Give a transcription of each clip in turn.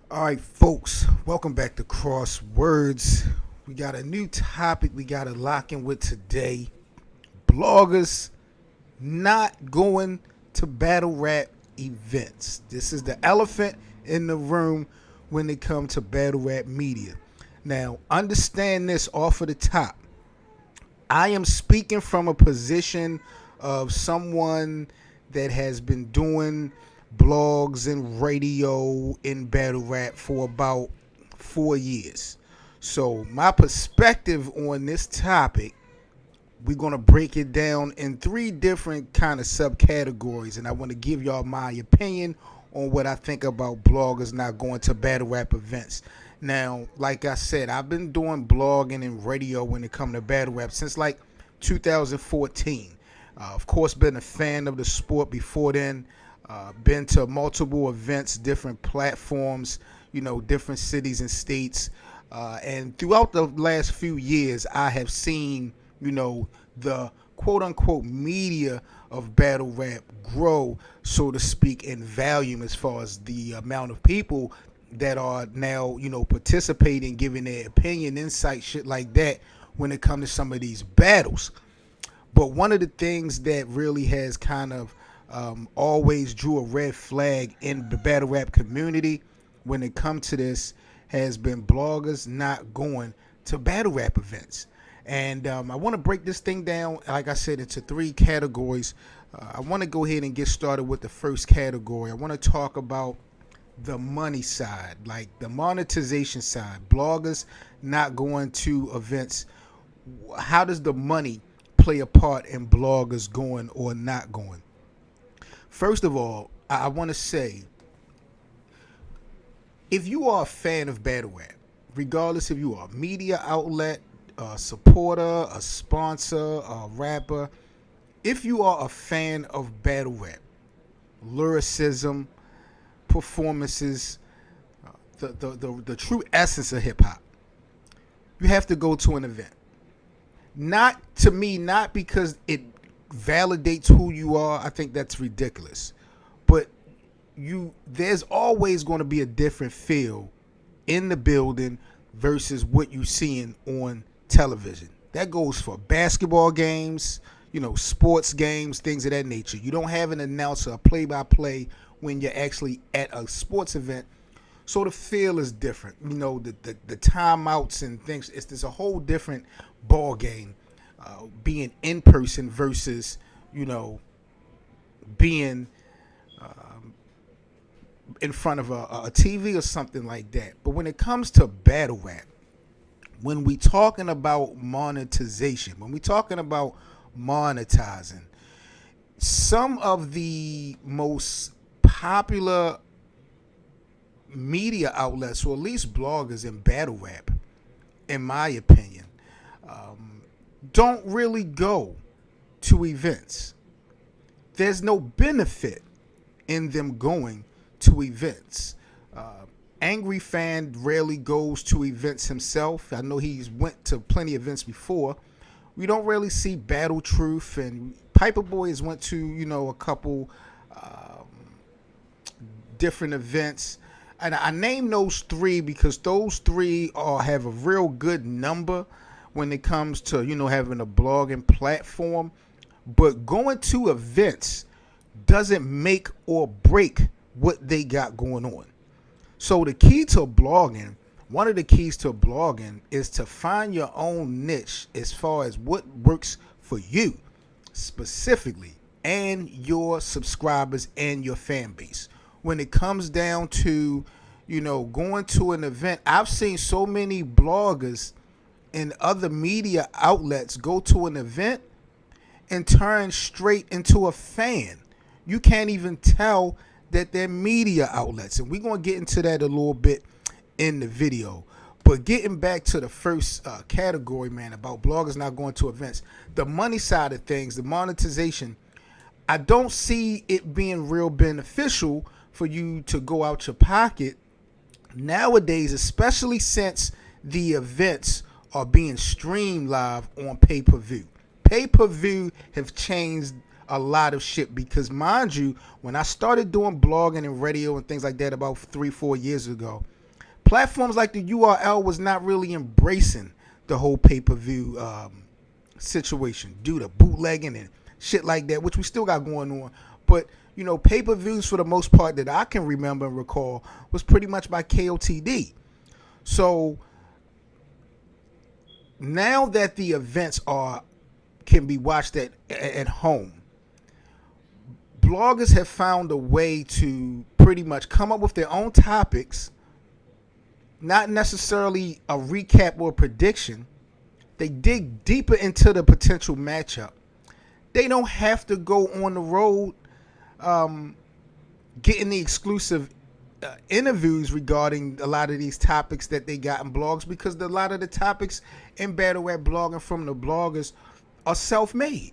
All right, folks, welcome back to CrossWords. We got a new topic we got to lock in with today. Bloggers not going to battle rap events. This is the elephant in the room when it comes to battle rap media. Now, understand this off of the top. I am speaking from a position of someone that has been doing blogs and radio in battle rap for about 4 years. So my perspective on this topic, we're gonna break it down in three different kind of subcategories, and I want to give y'all my opinion on what I think about bloggers not going to battle rap events. Now, like I said, I've been doing blogging and radio when it comes to battle rap since like 2014. Of course, been a fan of the sport before then. Been to multiple events, different platforms, different cities and states. And throughout the last few years, I have seen, the quote unquote media of battle rap grow, so to speak, in volume as far as the amount of people that are now, participating, giving their opinion, insight, shit like that when it comes to some of these battles. But one of the things that really has kind of always drew a red flag in the battle rap community when it comes to this has been bloggers not going to battle rap events. And I want to break this thing down, like I said, into three categories. I want to go ahead and get started with the first category. I want to talk about the money side, like the monetization side. Bloggers not going to events. How does the money play a part in bloggers going or not going? First of all, I want to say, if you are a fan of battle rap, regardless if you are a media outlet, a supporter, a sponsor, a rapper, if you are a fan of battle rap, lyricism, performances, the true essence of hip hop, you have to go to an event. Not to me, not because it validates who you are. I think that's ridiculous. But there's always going to be a different feel in the building versus what you're seeing on television. That goes for basketball games, sports games, things of that nature. You don't have an announcer, a play-by-play when you're actually at a sports event. So the feel is different. The timeouts and things. There's a whole different ball game being in person versus being in front of a TV or something like that. But when it comes to battle rap, when we talking about monetization, when we talking about monetizing, some of the most popular media outlets, or at least bloggers in battle rap, in my opinion, don't really go to events. There's no benefit in them going to events. Angry Fan rarely goes to events himself. I know he's went to plenty of events before. We don't really see Battle Truth, and Piper Boys went to a couple different events. And I name those three because those three have a real good number when it comes to having a blogging platform. But going to events doesn't make or break what they got going on. So the key to blogging, one of the keys to blogging, is to find your own niche as far as what works for you specifically and your subscribers and your fan base. When it comes down to going to an event, I've seen so many bloggers and other media outlets go to an event and turn straight into a fan. You can't even tell that they're media outlets. And we're going to get into that a little bit in the video. But getting back to the first category, man, about bloggers not going to events, the money side of things, the monetization, I don't see it being real beneficial for you to go out your pocket nowadays, especially since the events are being streamed live on pay-per-view. Pay-per-view have changed a lot of shit because, mind you, when I started doing blogging and radio and things like that about 3-4 years ago, Platforms like the URL was not really embracing the whole pay-per-view situation due to bootlegging and shit like that, which we still got going on. But, pay-per-views for the most part that I can remember and recall was pretty much by KOTD. So now that the events can be watched at home, bloggers have found a way to pretty much come up with their own topics, not necessarily a recap or a prediction. They dig deeper into the potential matchup. They don't have to go on the road getting the exclusive interviews regarding a lot of these topics that they got in blogs, because a lot of the topics in battle rap blogging from the bloggers are self-made.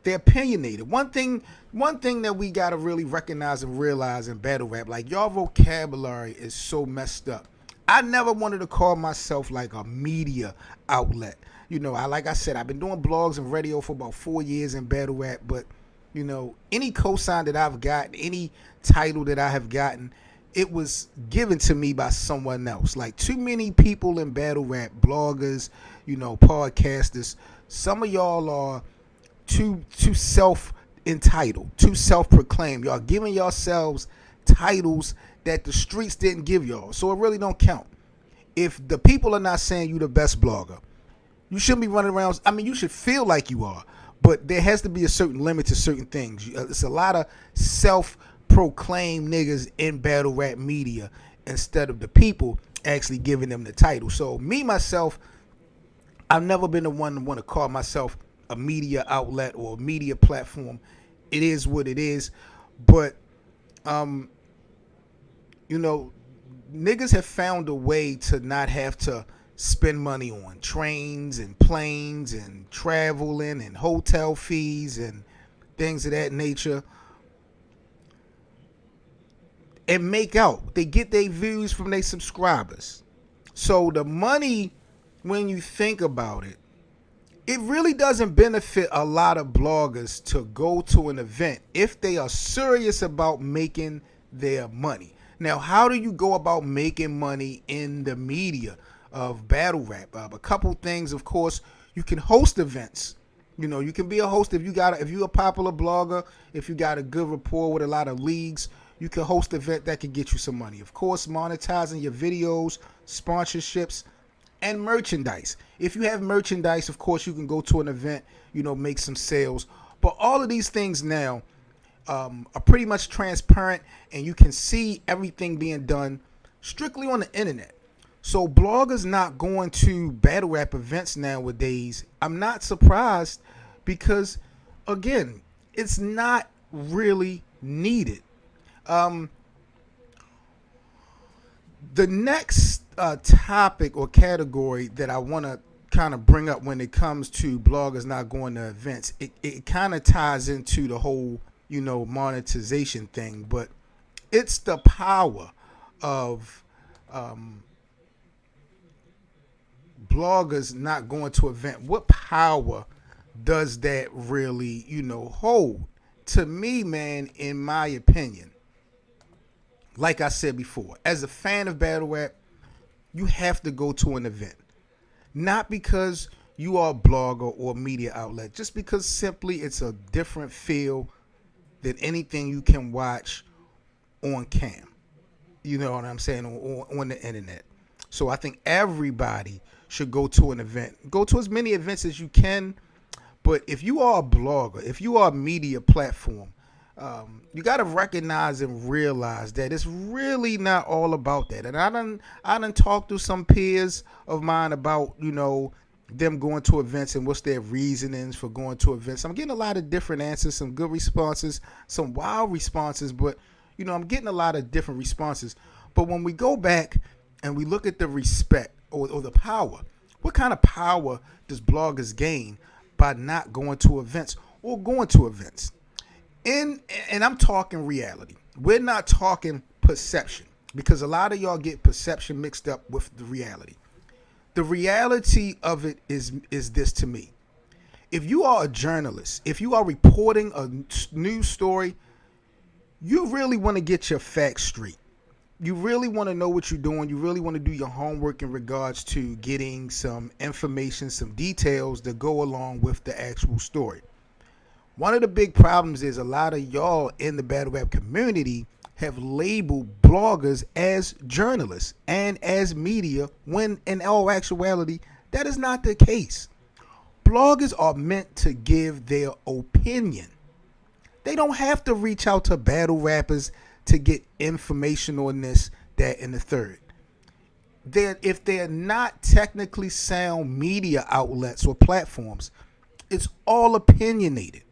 They're opinionated. One thing that we gotta really recognize and realize in battle rap, like, y'all vocabulary is so messed up. I never wanted to call myself like a media outlet. Like I said, I've been doing blogs and radio for about 4 years in battle rap, but any cosign that I've gotten, any title that I have gotten, it was given to me by someone else. Like, too many people in battle rap, bloggers, podcasters, some of y'all are too self-entitled, too self-proclaimed. Y'all giving yourselves titles that the streets didn't give y'all, so it really don't count. If the people are not saying you the best blogger, you shouldn't be running around. I mean, you should feel like you are, but there has to be a certain limit to certain things. It's a lot of self-proclaimed niggas in battle rap media instead of the people actually giving them the title. So me, myself, I've never been the one to want to call myself a media outlet or a media platform. It is what it is. But, niggas have found a way to not have to spend money on trains and planes and traveling and hotel fees and things of that nature, and make out. They get their views from their subscribers. So the money, when you think about it, it really doesn't benefit a lot of bloggers to go to an event if they are serious about making their money. Now, how do you go about making money in the media of battle rap? A couple things, of course. You can host events. You can be a host if you're a popular blogger, if you got a good rapport with a lot of leagues, you can host an event that can get you some money. Of course, monetizing your videos, sponsorships, and merchandise. If you have merchandise, of course, you can go to an event, make some sales. But all of these things now are pretty much transparent, and you can see everything being done strictly on the internet. So bloggers not going to battle rap events nowadays, I'm not surprised, because, again, it's not really needed. The next topic or category that I want to kind of bring up when it comes to bloggers not going to events, it kind of ties into the whole, monetization thing, but it's the power of bloggers not going to event. What power does that really, hold? To me, man, in my opinion, like I said before, as a fan of battle rap, you have to go to an event. Not because you are a blogger or a media outlet, just because simply it's a different feel than anything you can watch on cam. You know what I'm saying? On the internet. So I think everybody should go to an event. Go to as many events as you can. But if you are a blogger, if you are a media platform, you got to recognize and realize that it's really not all about that. And I done talked to some peers of mine about, them going to events and what's their reasonings for going to events. I'm getting a lot of different answers, some good responses, some wild responses, but, I'm getting a lot of different responses. But when we go back and we look at the respect or the power, what kind of power does bloggers gain by not going to events or going to events? And I'm talking reality. We're not talking perception, because a lot of y'all get perception mixed up with the reality. The reality of it is this to me. If you are a journalist, if you are reporting a news story, you really want to get your facts straight. you really want to know what you're doing. You really want to do your homework in regards to getting some information, some details that go along with the actual story. One of the big problems is a lot of y'all in the battle rap community have labeled bloggers as journalists and as media, when in all actuality, that is not the case. Bloggers are meant to give their opinion. They don't have to reach out to battle rappers to get information on this, that, and the third. If they're not technically sound media outlets or platforms, it's all opinionated.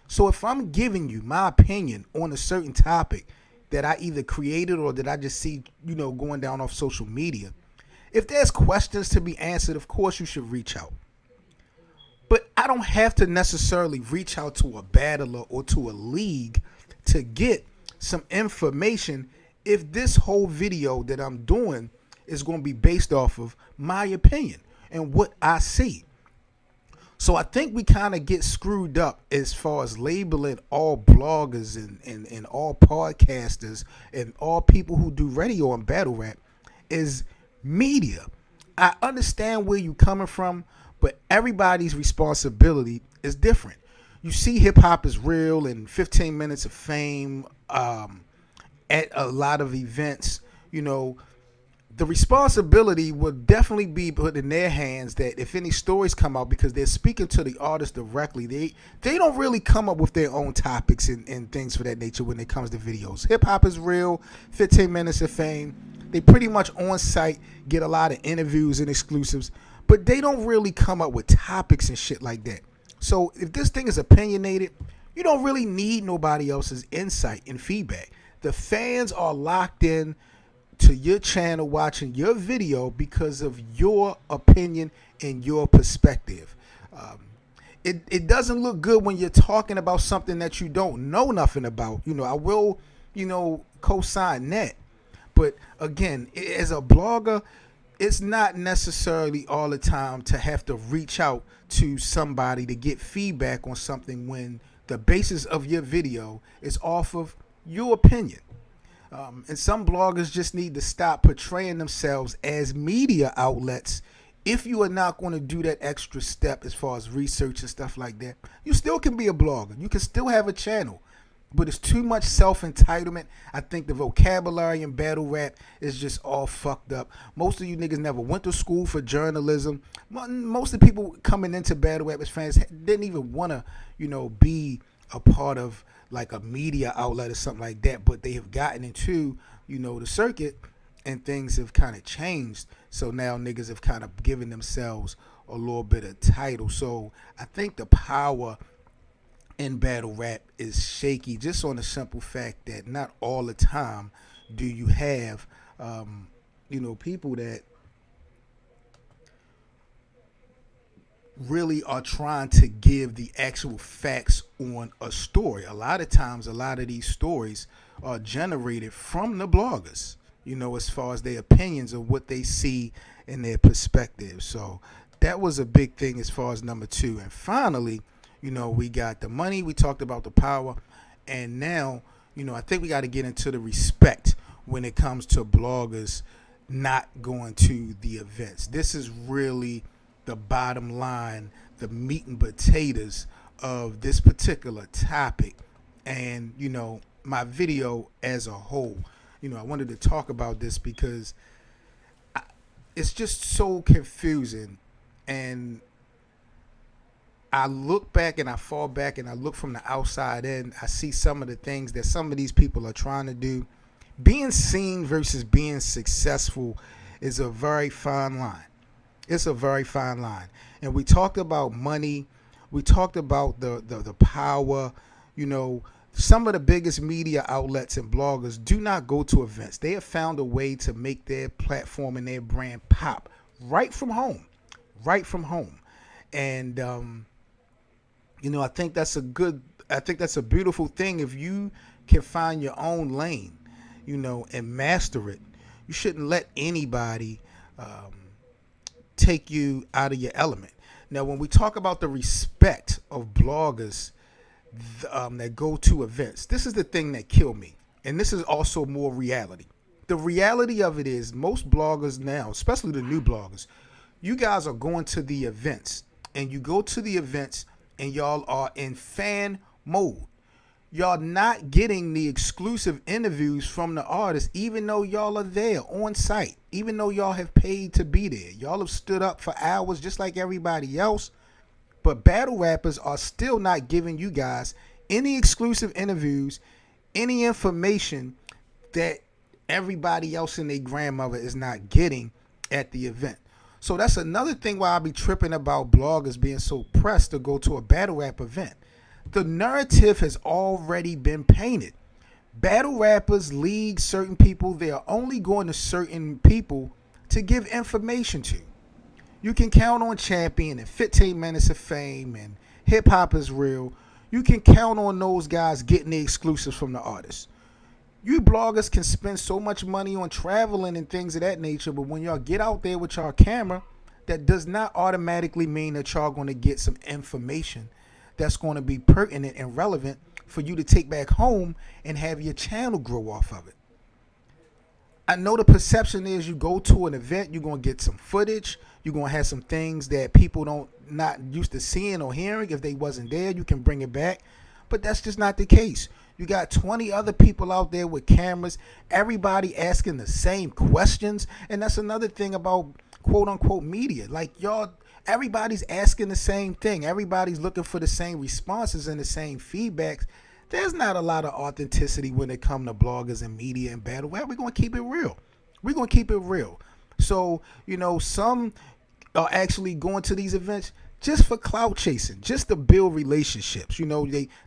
So if I'm giving you my opinion on a certain topic that I either created or that I just see, going down off social media, if there's questions to be answered, of course you should reach out. But I don't have to necessarily reach out to a battler or to a league to get some information if this whole video that I'm doing is going to be based off of my opinion and what I see. So I think we kind of get screwed up as far as labeling all bloggers and all podcasters and all people who do radio and battle rap as media. I understand where you're coming from, but everybody's responsibility is different. You see hip hop is real and 15 minutes of fame at a lot of events. The responsibility would definitely be put in their hands that if any stories come out, because they're speaking to the artist directly, they don't really come up with their own topics and things for that nature when it comes to videos. Hip hop is real, 15 minutes of fame. They pretty much on site get a lot of interviews and exclusives, but they don't really come up with topics and shit like that. So if this thing is opinionated, you don't really need nobody else's insight and feedback. The fans are locked in to your channel watching your video because of your opinion and your perspective. It doesn't look good when you're talking about something that you don't know nothing about. I will, co-sign that. But again, as a blogger, it's not necessarily all the time to have to reach out to somebody to get feedback on something when the basis of your video is off of your opinion. And some bloggers just need to stop portraying themselves as media outlets. If you are not going to do that extra step as far as research and stuff like that, you still can be a blogger. You can still have a channel. But it's too much self-entitlement. I think the vocabulary in battle rap is just all fucked up. Most of you niggas never went to school for journalism. Most of the people coming into battle rap as fans didn't even want to, be a part of like a media outlet or something like that. But they have gotten into, the circuit, and things have kind of changed. So now niggas have kind of given themselves a little bit of title. So I think the power in battle rap is shaky, just on the simple fact that not all the time do you have people that really are trying to give the actual facts on a story. A lot of times, a lot of these stories are generated from the bloggers, as far as their opinions of what they see and their perspective. So that was a big thing as far as number 2. And finally, we got the money, we talked about the power, and now, I think we got to get into the respect when it comes to bloggers not going to the events. This is really the bottom line, the meat and potatoes of this particular topic, and, my video as a whole. I wanted to talk about this because it's just so confusing, and I look back and I fall back and I look from the outside in. I see some of the things that some of these people are trying to do. Being seen versus being successful is a very fine line. It's a very fine line. And we talked about money. We talked about the power. Some of the biggest media outlets and bloggers do not go to events. They have found a way to make their platform and their brand pop right from home. Right from home. And I think that's a beautiful thing. If you can find your own lane, and master it, you shouldn't let anybody take you out of your element. Now, when we talk about the respect of bloggers that go to events, this is the thing that killed me. And this is also more reality. The reality of it is most bloggers now, especially the new bloggers, you guys are going to the events, and you go to the events and y'all are in fan mode. Y'all not getting the exclusive interviews from the artists, even though y'all are there on site, even though y'all have paid to be there. Y'all have stood up for hours just like everybody else. But battle rappers are still not giving you guys any exclusive interviews, any information that everybody else and their grandmother is not getting at the event. So that's another thing why I be tripping about bloggers being so pressed to go to a battle rap event. The narrative has already been painted. Battle rappers, leagues, certain people, they are only going to certain people to give information to. You can count on Champion and 15 Minutes of Fame and Hip Hop is Real. You can count on those guys getting the exclusives from the artists. You bloggers can spend so much money on traveling and things of that nature, but when y'all get out there with y'all camera, that does not automatically mean that y'all going to get some information that's going to be pertinent and relevant for you to take back home and have your channel grow off of it. I know the perception is you go to an event, you're going to get some footage, you're going to have some things that people not used to seeing or hearing. If they wasn't there, you can bring it back. But that's just not the case. You got 20 other people out there with cameras, everybody asking the same questions. And that's another thing about quote unquote media. Like y'all, everybody's asking the same thing. Everybody's looking for the same responses and the same feedbacks. There's not a lot of authenticity when it comes to bloggers and media and battle. Well, we're going to keep it real. We're going to keep it real. So, some are actually going to these events just for clout chasing, just to build relationships.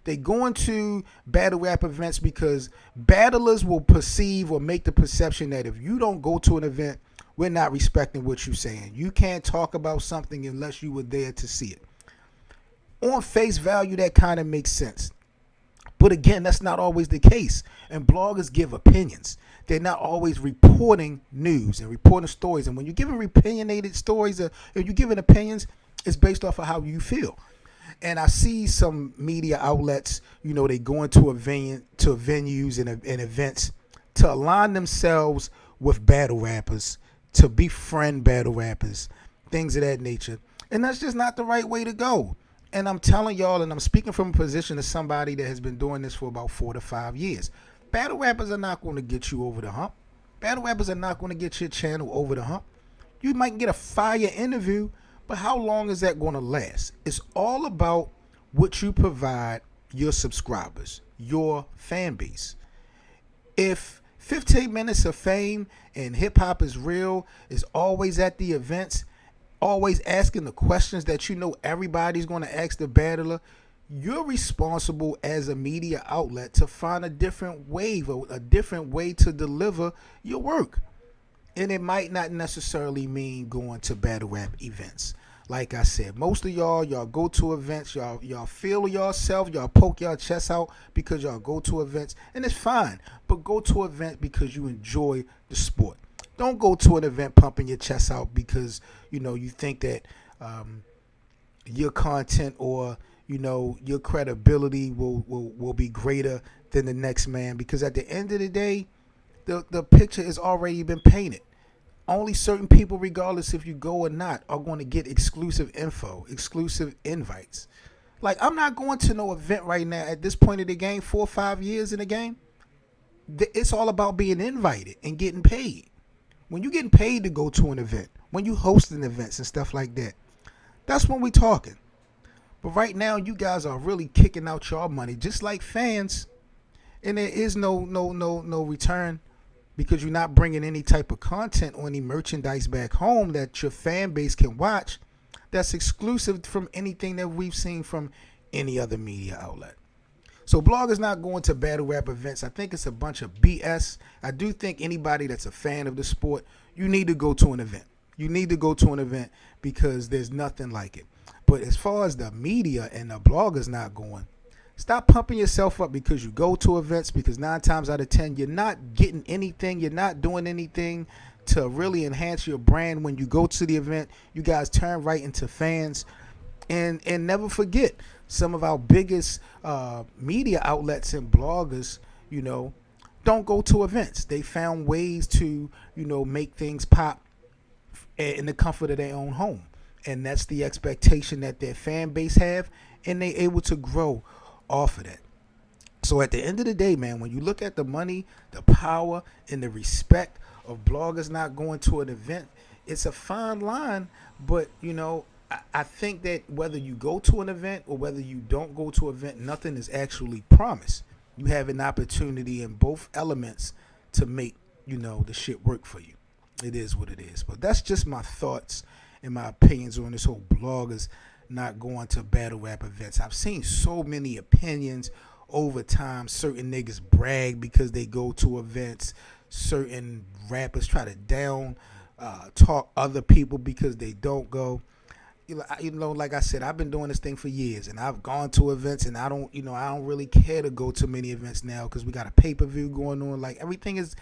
They going to battle rap events because battlers will perceive or make the perception that if you don't go to an event, we're not respecting what you're saying. You can't talk about something unless you were there to see it. On face value, that kind of makes sense. But again, that's not always the case. And bloggers give opinions. They're not always reporting news and reporting stories. And when you're giving opinionated stories, if you're giving opinions, it's based off of how you feel. And I see some media outlets, they go into venues and events to align themselves with battle rappers, to befriend battle rappers, things of that nature. And that's just not the right way to go. And I'm telling y'all, and I'm speaking from a position of somebody that has been doing this for about 4 to 5 years. Battle rappers are not going to get you over the hump. Battle rappers are not going to get your channel over the hump. You might get a fire interview, but how long is that going to last? It's all about what you provide your subscribers, your fan base. If 15 Minutes of Fame and Hip Hop is Real is always at the events, always asking the questions that everybody's going to ask the battler, you're responsible as a media outlet to find a different way to deliver your work. And it might not necessarily mean going to battle rap events. Like I said, most of y'all go to events, y'all feel yourself, y'all poke your chest out because y'all go to events, and it's fine. But go to an event because you enjoy the sport. Don't go to an event pumping your chest out because you think that your content or your credibility will be greater than the next man. Because at the end of the day, the picture has already been painted. Only certain people, regardless if you go or not, are going to get exclusive info, exclusive invites. Like, I'm not going to no event right now at this point of the game, 4 or 5 years in the game. It's all about being invited and getting paid. When you're getting paid to go to an event, when you hosting events and stuff like that, that's when we talking. But right now, you guys are really kicking out your money, just like fans, and there is no return because you're not bringing any type of content or any merchandise back home that your fan base can watch. That's exclusive from anything that we've seen from any other media outlet. So bloggers not going to battle rap events. I think it's a bunch of BS. I do think anybody that's a fan of the sport, you need to go to an event. You need to go to an event because there's nothing like it. But as far as the media and the bloggers not going, stop pumping yourself up because you go to events, because 9 times out of 10, you're not getting anything. You're not doing anything to really enhance your brand. When you go to the event, you guys turn right into fans. And never forget, some of our biggest media outlets and bloggers, don't go to events. They found ways to, make things pop in the comfort of their own home. And that's the expectation that their fan base have, and they able to grow off of that. So at the end of the day, man, when you look at the money, the power, and the respect of bloggers not going to an event, it's a fine line. But, I think that whether you go to an event or whether you don't go to an event, nothing is actually promised. You have an opportunity in both elements to make, the shit work for you. It is what it is. But that's just my thoughts and my opinions on this whole bloggers not going to battle rap events. I've seen so many opinions over time. Certain niggas brag because they go to events. Certain rappers try to down talk other people because they don't go. Like I said, I've been doing this thing for years, and I've gone to events, and I don't really care to go to many events now because we got a pay-per-view going on. Like, everything is,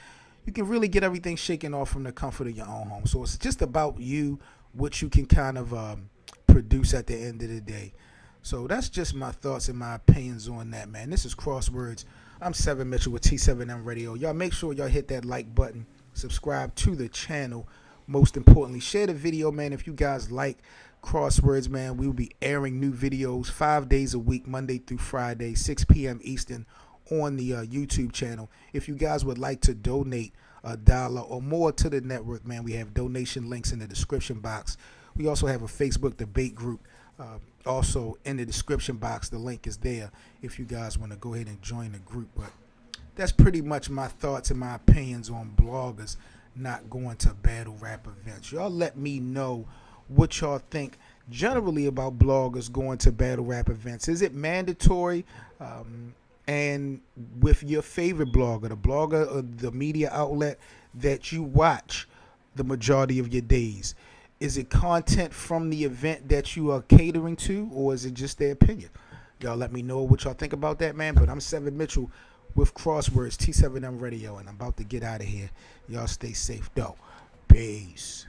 you can really get everything shaken off from the comfort of your own home. So it's just about you, what you can kind of produce at the end of the day. So that's just my thoughts and my opinions on that, man. This is Crosswords. I'm Seven Mitchell with T7M Radio. Y'all make sure y'all hit that like button, subscribe to the channel. Most importantly, share the video, man. If you guys like Crosswords, man, we will be airing new videos 5 days a week, Monday through Friday, 6 p.m. Eastern on the YouTube channel. If you guys would like to donate $1 or more to the network, man, we have donation links in the description box. We also have a Facebook debate group also in the description box. The link is there if you guys want to go ahead and join the group. But that's pretty much my thoughts and my opinions on bloggers not going to battle rap events. Y'all let me know what y'all think generally about bloggers going to battle rap events. Is it mandatory? And with your favorite blogger, the blogger or the media outlet that you watch the majority of your days, is it content from the event that you are catering to, or is it just their opinion? Y'all let me know what y'all think about that, man. But I'm Seven Mitchell with Crosswords, T7M Radio, and I'm about to get out of here. Y'all stay safe, though. Peace.